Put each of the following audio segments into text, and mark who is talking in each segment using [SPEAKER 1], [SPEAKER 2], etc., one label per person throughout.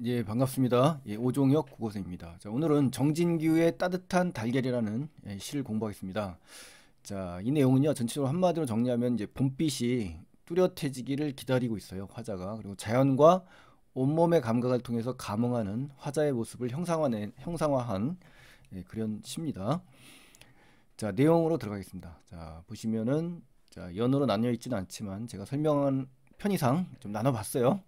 [SPEAKER 1] 예, 반갑습니다. 예, 오종혁 국어선생입니다. 자, 오늘은 정진규의 따뜻한 달걀이라는 시를 공부하겠습니다. 자, 이 내용은요, 전체적으로 한마디로 정리하면 이제 봄빛이 뚜렷해지기를 기다리고 있어요, 화자가. 그리고 자연과 온몸의 감각을 통해서 감흥하는 화자의 모습을 형상화한 그런 시입니다. 자, 내용으로 들어가겠습니다. 자, 보시면은 자, 연으로 나뉘어 있지는 않지만 제가 설명한 편의상 좀 나눠봤어요.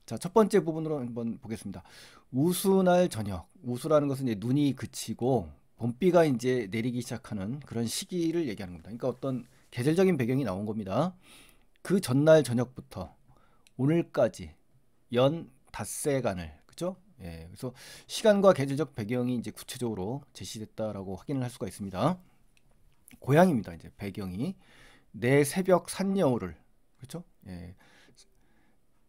[SPEAKER 1] 자, 첫 번째 부분으로 한번 보겠습니다. 우수날 저녁. 우수라는 것은 이제 눈이 그치고 봄비가 이제 내리기 시작하는 그런 시기를 얘기하는 겁니다. 그러니까 어떤 계절적인 배경이 나온 겁니다. 그 전날 저녁부터 오늘까지 연 닷새간을, 그죠? 예, 그래서 시간과 계절적 배경이 이제 구체적으로 제시됐다라고 확인을 할 수가 있습니다. 고향입니다. 이제 배경이 내 새벽 산여울을, 그렇죠? 예.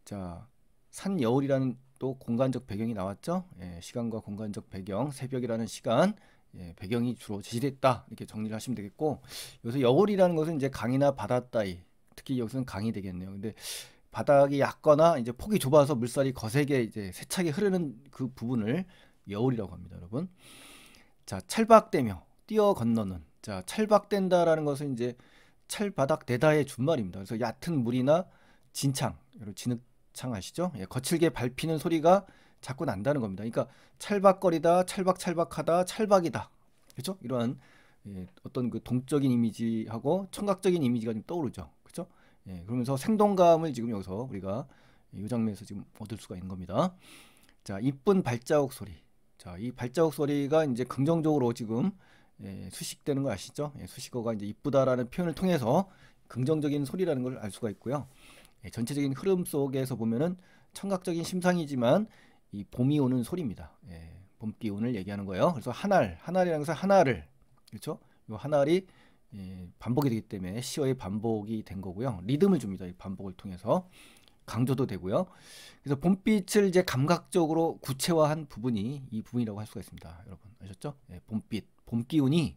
[SPEAKER 1] 자, 산여울이라는 또 공간적 배경이 나왔죠. 예, 시간과 공간적 배경, 새벽이라는 시간, 예, 배경이 주로 제시됐다 이렇게 정리를 하시면 되겠고, 여기서 여울이라는 것은 이제 강이나 바다 따위, 특히 여기서는 강이 되겠네요. 근데 바닥이 얕거나 이제 폭이 좁아서 물살이 거세게 이제 세차게 흐르는 그 부분을 여울이라고 합니다, 여러분. 자, 찰박대며 뛰어 건너는. 자, 찰박댄다라는 것은 이제 찰바닥 대다의 준말입니다. 그래서 얕은 물이나 진창, 여러분 진흙창 아시죠? 예, 거칠게 밟히는 소리가 자꾸 난다는 겁니다. 그러니까 찰박거리다, 찰박찰박하다, 찰박이다. 그렇죠? 이러한 어떤 그 동적인 이미지하고 청각적인 이미지가 좀 떠오르죠. 그렇죠? 예, 그러면서 생동감을 지금 여기서 우리가 이 장면에서 지금 얻을 수가 있는 겁니다. 자, 이쁜 발자국 소리. 자, 이 발자국 소리가 이제 긍정적으로 지금 수식되는 거 아시죠? 수식어가 이제 이쁘다라는 표현을 통해서 긍정적인 소리라는 걸 알 수가 있고요. 전체적인 흐름 속에서 보면은 청각적인 심상이지만 이 봄이 오는 소리입니다. 봄 기운을 얘기하는 거예요. 그래서 하날이라는 것은 하나를, 그렇죠? 이 하날이 반복이 되기 때문에 시어의 반복이 된 거고요. 리듬을 줍니다. 이 반복을 통해서 강조도 되고요. 그래서 봄빛을 이제 감각적으로 구체화한 부분이 이 부분이라고 할 수가 있습니다. 여러분 아셨죠? 봄빛, 봄 기운이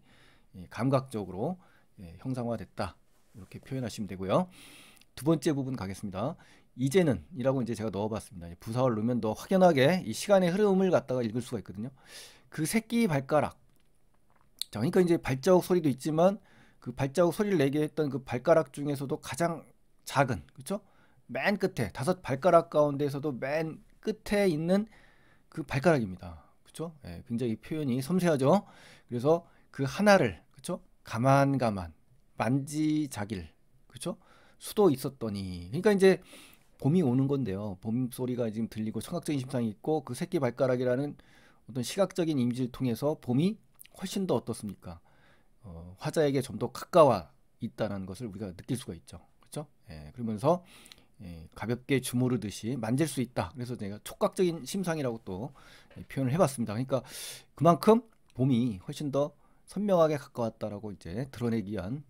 [SPEAKER 1] 감각적으로 형상화됐다. 이렇게 표현하시면 되고요. 두 번째 부분 가겠습니다. 이제는 이라고 이제 제가 넣어봤습니다. 부사를 넣으면 더 확연하게 이 시간의 흐름을 갖다가 읽을 수가 있거든요. 그 새끼 발가락. 자, 그러니까 이제 발자국 소리도 있지만 그 발자국 소리를 내게 했던 그 발가락 중에서도 가장 작은, 그렇죠? 맨 끝에 5발가락 가운데서도 맨 끝에 있는 그 발가락입니다. 그렇죠? 예, 굉장히 표현이 섬세하죠. 그래서 그 하나를, 그렇죠? 가만 만지자길, 그렇죠? 수도 있었더니. 그러니까 이제 봄이 오는 건데요. 봄 소리가 지금 들리고 청각적인 심상이 있고 그 새끼 발가락이라는 어떤 시각적인 이미지를 통해서 봄이 훨씬 더 어떻습니까? 화자에게 좀 더 가까워 있다는 것을 우리가 느낄 수가 있죠. 그렇죠? 예, 그러면서 가볍게 주무르듯이 만질 수 있다. 그래서 제가 촉각적인 심상이라고 또 표현을 해봤습니다. 그러니까 그만큼 봄이 훨씬 더 선명하게 가까웠다라고 이제 드러내기 위한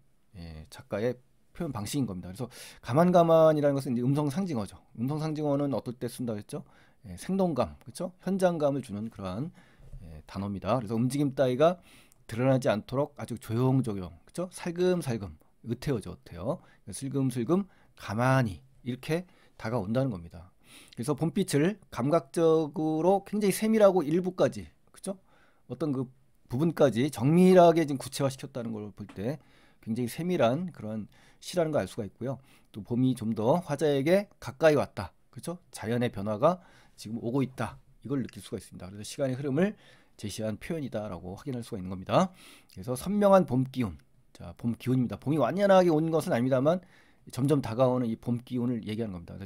[SPEAKER 1] 작가의 표현 방식인 겁니다. 그래서 가만가만이라는 것은 이제 음성 상징어죠. 음성 상징어는 어떨 때 쓴다고 했죠? 생동감, 그렇죠? 현장감을 주는 그러한 단어입니다. 그래서 움직임 따위가 드러나지 않도록 아주 조용조용, 그렇죠? 살금살금, 의태어죠, 의태어. 슬금슬금 가만히 이렇게 다가온다는 겁니다. 그래서 봄빛을 감각적으로 굉장히 세밀하고 일부까지, 그죠? 어떤 그 부분까지 정밀하게 지금 구체화시켰다는 걸 볼 때 굉장히 세밀한 그런 시라는 걸 알 수가 있고요. 또 봄이 좀 더 화자에게 가까이 왔다, 그죠? 자연의 변화가 지금 오고 있다. 이걸 느낄 수가 있습니다. 그래서 시간의 흐름을 제시한 표현이다라고 확인할 수가 있는 겁니다. 그래서 선명한 봄 기운, 자, 봄 기운입니다. 봄이 완연하게 온 것은 아닙니다만 점점 다가오는 이 봄 기운을 얘기하는 겁니다.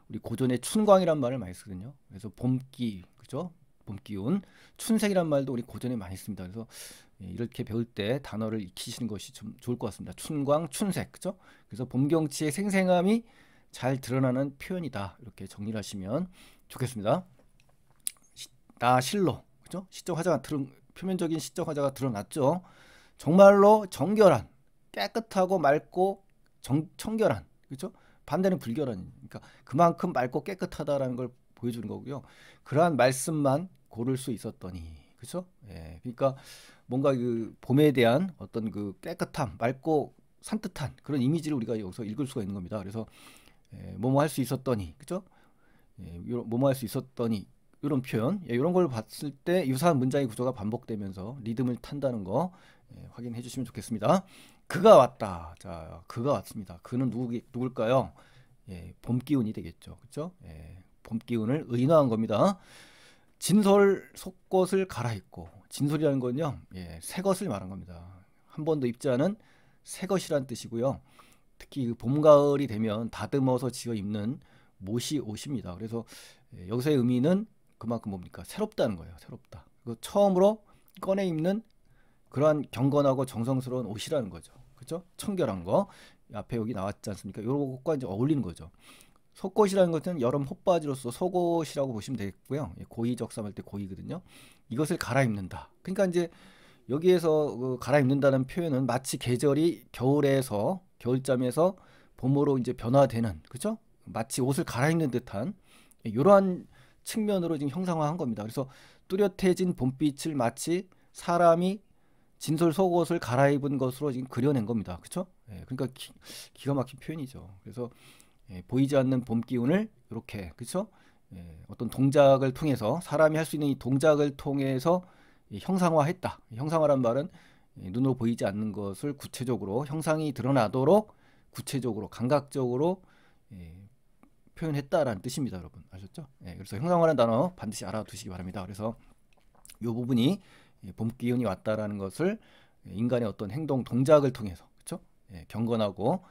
[SPEAKER 1] 우리 고전에 춘광이란 말을 많이 쓰거든요. 그래서 봄기, 그죠? 봄 기운, 춘색이란 말도 우리 고전에 많이 씁니다. 그래서 이렇게 배울 때 단어를 익히시는 것이 좀 좋을 것 같습니다. 춘광, 춘색, 그죠? 그래서 봄 경치의 생생함이 잘 드러나는 표현이다. 이렇게 정리를 하시면 좋겠습니다. 나 실로, 그죠? 시적 화자가 표면적인 시적 화자가 드러났죠. 정말로 정결한, 깨끗하고 맑고 청결한, 그렇죠? 반대는 불결한, 그러니까 그만큼 맑고 깨끗하다라는 걸 보여주는 거고요. 그러한 말씀만 고를 수 있었더니, 그렇죠? 예, 그러니까 뭔가 그 봄에 대한 어떤 그 깨끗함, 맑고 산뜻한 그런 이미지를 우리가 여기서 읽을 수가 있는 겁니다. 그래서 뭐뭐 할 수 있었더니, 그렇죠? 뭐뭐 할 수 있었더니 이런 표현, 이런 걸 봤을 때 유사한 문장의 구조가 반복되면서 리듬을 탄다는 거 확인해 주시면 좋겠습니다. 그가 왔다. 자, 그가 왔습니다. 그는 누굴까요? 봄 기운이 되겠죠. 그렇죠? 봄 기운을 의인화한 겁니다. 진솔 속것을 갈아입고, 진솔이라는 건요, 새 것을 말한 겁니다. 한 번도 입지 않은 새 것이란 뜻이고요. 특히 그 봄, 가을이 되면 다듬어서 지어 입는 못이 옷입니다. 그래서 여기서의 의미는 그만큼 뭡니까? 새롭다는 거예요. 새롭다. 그 처음으로 꺼내 입는 그러한 경건하고 정성스러운 옷이라는 거죠. 그렇죠? 청결한 거. 앞에 여기 나왔지 않습니까? 이것과 이제 어울리는 거죠. 속옷이라는 것은 여름 혹바지로서 속옷이라고 보시면 되겠고요. 고이적삼할 때 고이거든요. 이것을 갈아입는다. 그러니까 이제 여기에서 그 갈아입는다는 표현은 마치 계절이 겨울에서 겨울잠에서 봄으로 이제 변화되는, 그렇죠? 마치 옷을 갈아입는 듯한 이러한 측면으로 지금 형상화한 겁니다. 그래서 뚜렷해진 봄빛을 마치 사람이 진솔 속옷을 갈아입은 것으로 지금 그려낸 겁니다. 그렇죠? 그러니까 기가 막힌 표현이죠. 그래서 보이지 않는 봄 기운을 이렇게, 그렇죠? 어떤 동작을 통해서, 사람이 할 수 있는 이 동작을 통해서 형상화했다. 형상화란 말은 눈으로 보이지 않는 것을 구체적으로 형상이 드러나도록 구체적으로 감각적으로 표현했다라는 뜻입니다. 여러분 아셨죠? 그래서 형상화라는 단어 반드시 알아두시기 바랍니다. 그래서 이 부분이 봄 기운이 왔다라는 것을 인간의 어떤 행동 동작을 통해서, 그렇죠? 경건하고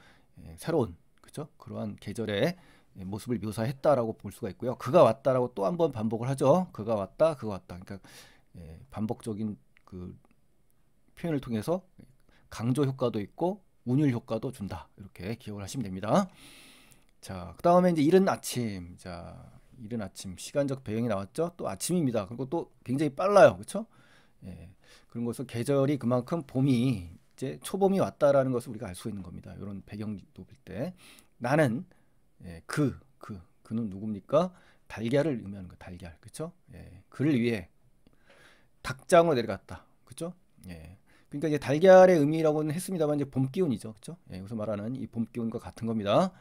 [SPEAKER 1] 새로운, 그렇죠? 그러한 계절의 모습을 묘사했다라고 볼 수가 있고요. 그가 왔다라고 또 한 번 반복을 하죠. 그가 왔다, 그가 왔다. 그러니까 반복적인 그 표현을 통해서 강조 효과도 있고 운율 효과도 준다. 이렇게 기억을 하시면 됩니다. 자, 그 다음에 이제 이른 아침. 자, 이른 아침. 시간적 배경이 나왔죠. 또 아침입니다. 그리고 또 굉장히 빨라요. 그렇죠? 그런 것은 계절이 그만큼 봄이 이제 초봄이 왔다라는 것을 우리가 알 수 있는 겁니다. 이런 배경도 볼 때 나는 그는 누굽니까? 달걀을 의미하는 거. 달걀. 그렇죠? 그를 위해 닭장으로 내려갔다. 그렇죠? 그러니까 이제 달걀의 의미라고는 했습니다만 이제 봄 기운이죠. 그렇죠? 여기서 말하는 이 봄 기운과 같은 겁니다.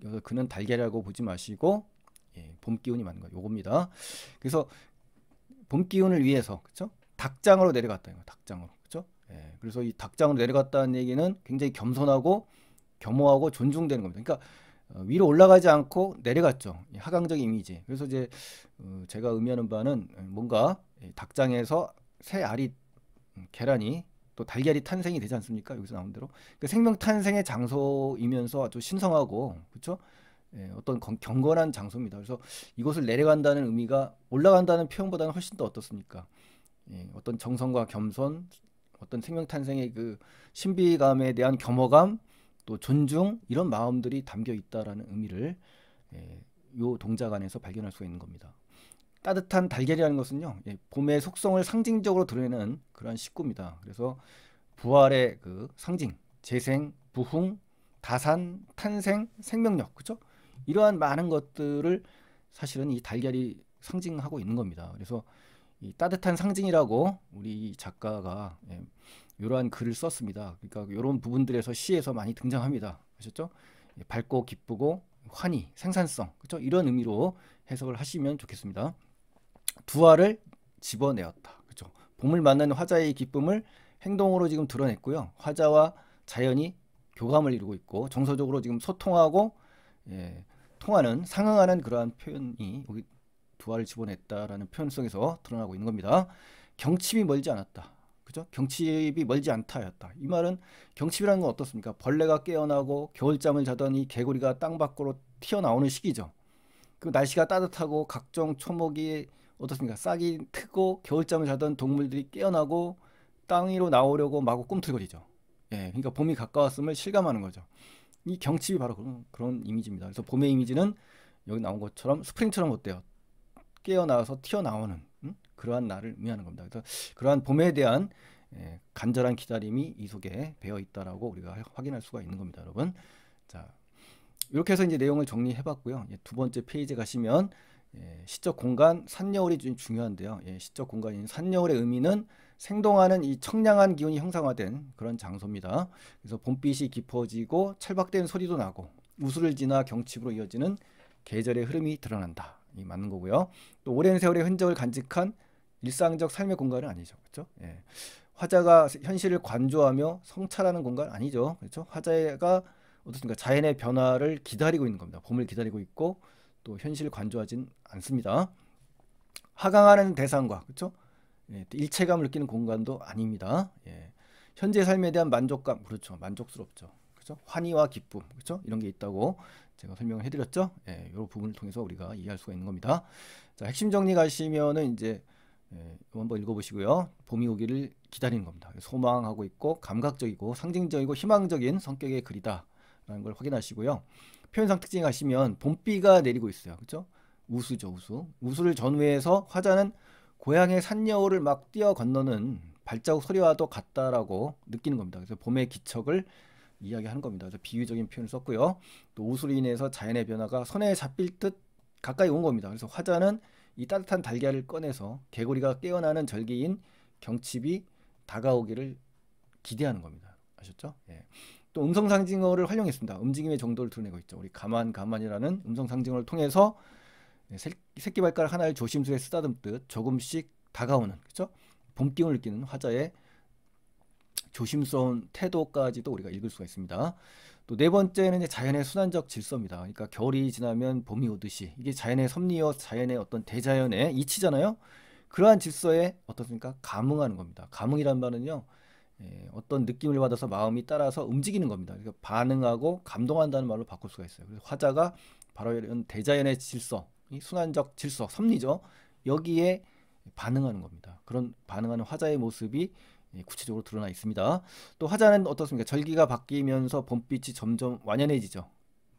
[SPEAKER 1] 여기서 그는 달걀이라고 보지 마시고 봄 기운이 맞는 거 요겁니다. 그래서 봄 기운을 위해서, 그렇죠? 닭장으로 내려갔다. 닭장으로. 그렇죠? 그래서 이 닭장으로 내려갔다는 얘기는 굉장히 겸손하고 겸허하고 존중되는 겁니다. 그러니까 위로 올라가지 않고 내려갔죠. 하강적 이미지. 그래서 이제 제가 의미하는 바는 뭔가 닭장에서 새 알이 계란이 또 달걀이 탄생이 되지 않습니까? 여기서 나온 대로 그러니까 생명 탄생의 장소이면서 아주 신성하고, 그렇죠? 어떤 경건한 장소입니다. 그래서 이곳을 내려간다는 의미가 올라간다는 표현보다는 훨씬 더 어떻습니까? 어떤 정성과 겸손, 어떤 생명 탄생의 그 신비감에 대한 겸허감, 또 존중, 이런 마음들이 담겨 있다라는 의미를 요 동작 안에서 발견할 수가 있는 겁니다. 따뜻한 달걀이라는 것은요, 봄의 속성을 상징적으로 드러내는 그러한 식구입니다. 그래서 부활의 그 상징, 재생, 부흥, 다산, 탄생, 생명력, 그렇죠? 이러한 많은 것들을 사실은 이 달걀이 상징하고 있는 겁니다. 그래서 이 따뜻한 상징이라고 우리 작가가 이러한 글을 썼습니다. 그러니까 이런 부분들에서 시에서 많이 등장합니다. 아셨죠? 밝고 기쁘고 환희, 생산성, 그렇죠? 이런 의미로 해석을 하시면 좋겠습니다. 두 알을 집어내었다. 그렇죠? 봄을 맞는 화자의 기쁨을 행동으로 지금 드러냈고요. 화자와 자연이 교감을 이루고 있고 정서적으로 지금 소통하고 통하는, 상응하는 그러한 표현이 여기 두 알을 집어냈다라는 표현 속에서 드러나고 있는 겁니다. 경칩이 멀지 않았다. 그죠? 경칩이 멀지 않다였다. 이 말은 경칩이라는 건 어떻습니까? 벌레가 깨어나고 겨울잠을 자던 이 개구리가 땅 밖으로 튀어나오는 시기죠. 그 날씨가 따뜻하고 각종 초목이 어떻습니까? 싹이 트고 겨울잠을 자던 동물들이 깨어나고 땅 위로 나오려고 마구 꿈틀거리죠. 그러니까 봄이 가까웠음을 실감하는 거죠. 이 경칩이 바로 그런 이미지입니다. 그래서 봄의 이미지는 여기 나온 것처럼 스프링처럼 어때요? 깨어나와서 튀어나오는 그러한 날을 의미하는 겁니다. 그래서 그러한 봄에 대한 간절한 기다림이 이 속에 배어 있다라고 우리가 확인할 수가 있는 겁니다, 여러분. 자, 이렇게 해서 이제 내용을 정리해 봤고요. 두 번째 페이지에 가시면 시적 공간, 산여울이 좀 중요한데요. 시적 공간인 산여울의 의미는 생동하는 이 청량한 기운이 형상화된 그런 장소입니다. 그래서 봄빛이 깊어지고 찰박된 소리도 나고 우수를 지나 경칩으로 이어지는 계절의 흐름이 드러난다. 이 맞는 거고요. 또 오랜 세월의 흔적을 간직한 일상적 삶의 공간은 아니죠. 그렇죠? 예. 화자가 현실을 관조하며 성찰하는 공간 아니죠. 그렇죠? 화자가 어떻습니까? 자연의 변화를 기다리고 있는 겁니다. 봄을 기다리고 있고 또 현실을 관조하진 않습니다. 하강하는 대상과 그렇죠? 예, 일체감을 느끼는 공간도 아닙니다. 예. 현재 삶에 대한 만족감, 그렇죠? 만족스럽죠. 그렇죠? 환희와 기쁨, 그렇죠? 이런 게 있다고 제가 설명을 해드렸죠. 예, 이 부분을 통해서 우리가 이해할 수가 있는 겁니다. 자, 핵심 정리 가시면은 이제 한번 읽어보시고요. 봄이 오기를 기다리는 겁니다. 소망하고 있고 감각적이고 상징적이고 희망적인 성격의 글이다라는 걸 확인하시고요. 표현상 특징 가시면 봄비가 내리고 있어요. 그렇죠? 우수죠, 우수. 우수를 전후해서 화자는 고향의 산여울을 막 뛰어 건너는 발자국 소리와도 같다라고 느끼는 겁니다. 그래서 봄의 기척을 이야기하는 겁니다. 그래서 비유적인 표현을 썼고요. 또 우수로 인해서 자연의 변화가 손에 잡힐 듯 가까이 온 겁니다. 그래서 화자는 이 따뜻한 달걀을 꺼내서 개구리가 깨어나는 절기인 경칩이 다가오기를 기대하는 겁니다. 아셨죠? 예. 또 음성 상징어를 활용했습니다. 움직임의 정도를 드러내고 있죠. 우리 가만이라는 음성 상징어를 통해서 새끼 발가락 하나를 조심스레 쓰다듬듯 조금씩 다가오는 그렇죠? 봄 기운을 느끼는 화자의 조심스러운 태도까지도 우리가 읽을 수가 있습니다. 또 네 번째는 이제 자연의 순환적 질서입니다. 그러니까 겨울이 지나면 봄이 오듯이 이게 자연의 섭리여 자연의 어떤 대자연의 이치잖아요. 그러한 질서에 어떻습니까? 감응하는 겁니다. 감응이란 말은요. 어떤 느낌을 받아서 마음이 따라서 움직이는 겁니다. 그러니까 반응하고 감동한다는 말로 바꿀 수가 있어요. 그래서 화자가 바로 이런 대자연의 질서, 이 순환적 질서, 섭리죠. 여기에 반응하는 겁니다. 그런 반응하는 화자의 모습이 구체적으로 드러나 있습니다. 또 화자는 어떻습니까? 절기가 바뀌면서 봄빛이 점점 완연해지죠.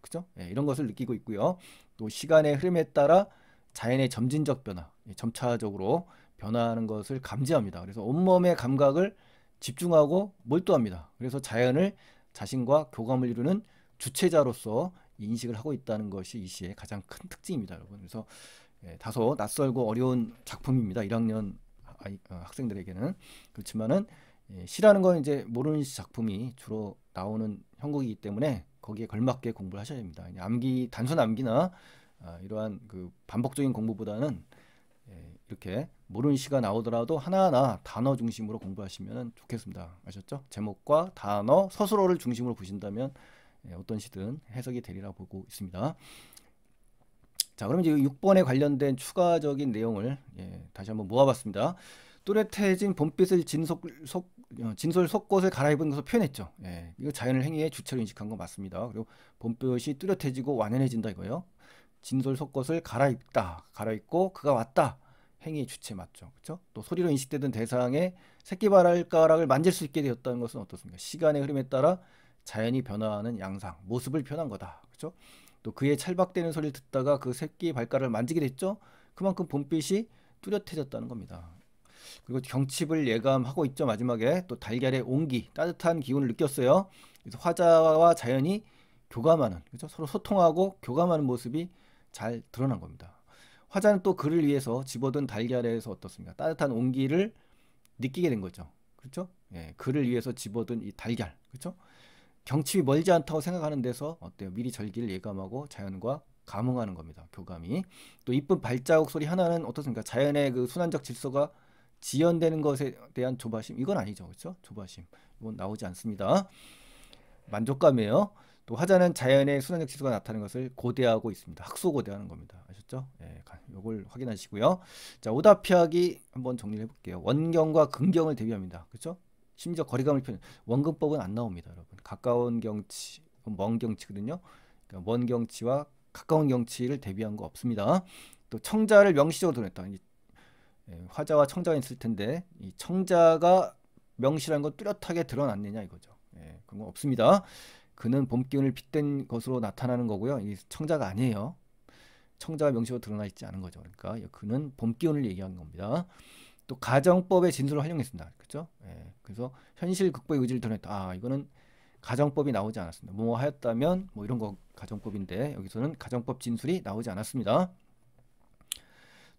[SPEAKER 1] 그죠? 이런 것을 느끼고 있고요. 또 시간의 흐름에 따라 자연의 점진적 변화, 점차적으로 변화하는 것을 감지합니다. 그래서 온몸의 감각을 집중하고 몰두합니다. 그래서 자연을 자신과 교감을 이루는 주체자로서 인식을 하고 있다는 것이 이 시의 가장 큰 특징입니다, 여러분. 그래서 다소 낯설고 어려운 작품입니다. 1학년 학생들에게는. 그렇지만은 시라는 건 이제 모르는 작품이 주로 나오는 형국이기 때문에 거기에 걸맞게 공부를 하셔야 됩니다. 단순 암기나 이러한 그 반복적인 공부보다는 이렇게 모르는 시가 나오더라도 하나하나 단어 중심으로 공부하시면 좋겠습니다. 아셨죠? 제목과 단어, 서술어를 중심으로 보신다면 어떤 시든 해석이 되리라 보고 있습니다. 자, 그럼 이제 6번에 관련된 추가적인 내용을 다시 한번 모아봤습니다. 또렷해진 봄빛을 진솔 속옷을 갈아입은 것을 표현했죠. 이거 자연을 행위의 주체로 인식한 거 맞습니다. 그리고 봄빛이 뚜렷해지고 완연해진다 이거예요. 진솔 속옷을 갈아입고 그가 왔다. 행위의 주체 맞죠. 그렇죠? 또 소리로 인식되던 대상의 새끼발가락을 만질 수 있게 되었다는 것은 어떻습니까? 시간의 흐름에 따라 자연이 변화하는 양상, 모습을 표현한 거다. 그렇죠? 또 그의 찰박대는 소리를 듣다가 그 새끼 발가락을 만지게 됐죠. 그만큼 봄빛이 뚜렷해졌다는 겁니다. 그리고 경칩을 예감하고 있죠. 마지막에 또 달걀의 온기, 따뜻한 기운을 느꼈어요. 그래서 화자와 자연이 교감하는, 그렇죠? 서로 소통하고 교감하는 모습이 잘 드러난 겁니다. 화자는 또 그를 위해서 집어든 달걀에서 어떻습니까? 따뜻한 온기를 느끼게 된 거죠. 그렇죠? 그를 위해서 집어든 이 달걀, 그렇죠? 경칩이 멀지 않다고 생각하는 데서 어때요? 미리 절기를 예감하고 자연과 감응하는 겁니다. 교감이. 또 이쁜 발자국 소리 하나는 어떻습니까? 자연의 그 순환적 질서가 지연되는 것에 대한 조바심. 이건 아니죠. 그렇죠? 조바심. 이건 나오지 않습니다. 만족감이에요. 또 화자는 자연의 순환적 질서가 나타나는 것을 고대하고 있습니다. 학소고대하는 겁니다. 아셨죠? 이걸 확인하시고요. 자, 오답 피하기 한번 정리를 해볼게요. 원경과 근경을 대비합니다. 그렇죠? 심지어 거리감을 표현. 원근법은 안 나옵니다, 여러분. 가까운 경치, 먼 경치거든요. 그러니까 먼 경치와 가까운 경치를 대비한 거 없습니다. 또 청자를 명시적으로 드러냈다. 화자와 청자가 있을 텐데 이 청자가 명시라는 건 뚜렷하게 드러났느냐 이거죠. 그런 건 없습니다. 그는 봄 기운을 빗댄 것으로 나타나는 거고요. 이 청자가 아니에요. 청자가 명시로 드러나 있지 않은 거죠. 그러니까 그는 봄 기운을 얘기한 겁니다. 또 가정법의 진술을 활용했습니다. 그렇죠? 그래서 현실 극복의 의지를 드러냈다. 이거는 가정법이 나오지 않았습니다. 뭐 하였다면 뭐 이런 거 가정법인데 여기서는 가정법 진술이 나오지 않았습니다.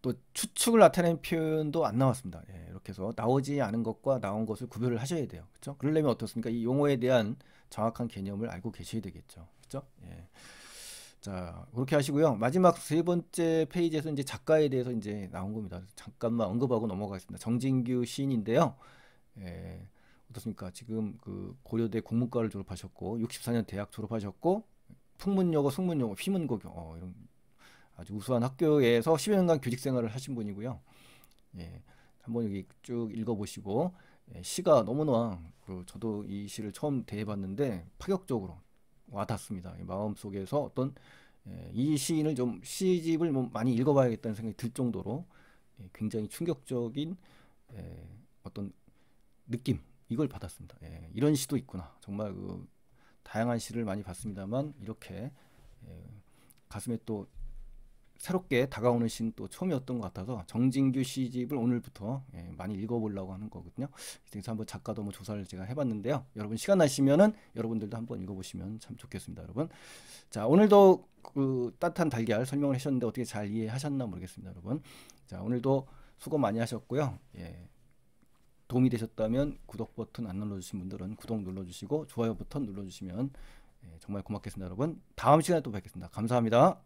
[SPEAKER 1] 또 추측을 나타내는 표현도 안 나왔습니다. 이렇게 해서 나오지 않은 것과 나온 것을 구별을 하셔야 돼요. 그렇죠? 그러려면 어떻습니까? 이 용어에 대한 정확한 개념을 알고 계셔야 되겠죠. 그렇죠? 자, 그렇게 하시고요. 마지막 세 번째 페이지에서 이제 작가에 대해서 이제 나온 겁니다. 잠깐만 언급하고 넘어가겠습니다. 정진규 시인인데요. 예, 어떻습니까? 지금 그 고려대 국문과를 졸업하셨고 64년 대학 졸업하셨고 풍문여고, 숙문여고, 휘문고교 이런 아주 우수한 학교에서 10여 년간 교직 생활을 하신 분이고요. 예, 한번 여기 쭉 읽어보시고 시가 너무나 저도 이 시를 처음 대해봤는데 파격적으로 와닿습니다. 마음속에서 어떤 이 시인을 좀 시집을 뭐 많이 읽어봐야겠다는 생각이 들 정도로 굉장히 충격적인 어떤 느낌 이걸 받았습니다. 이런 시도 있구나. 정말 그 다양한 시를 많이 봤습니다만 이렇게 가슴에 또 새롭게 다가오는 시는 또 처음이었던 것 같아서 정진규 시집을 오늘부터 많이 읽어보려고 하는 거거든요. 그래서 한번 작가도 뭐 조사를 제가 해봤는데요. 여러분 시간 나시면은 여러분들도 한번 읽어보시면 참 좋겠습니다, 여러분. 자, 오늘도 그 따뜻한 달걀 설명을 하셨는데 어떻게 잘 이해하셨나 모르겠습니다, 여러분. 자, 오늘도 수고 많이 하셨고요. 도움이 되셨다면 구독 버튼 안 눌러주신 분들은 구독 눌러주시고 좋아요 버튼 눌러주시면 정말 고맙겠습니다, 여러분. 다음 시간에 또 뵙겠습니다. 감사합니다.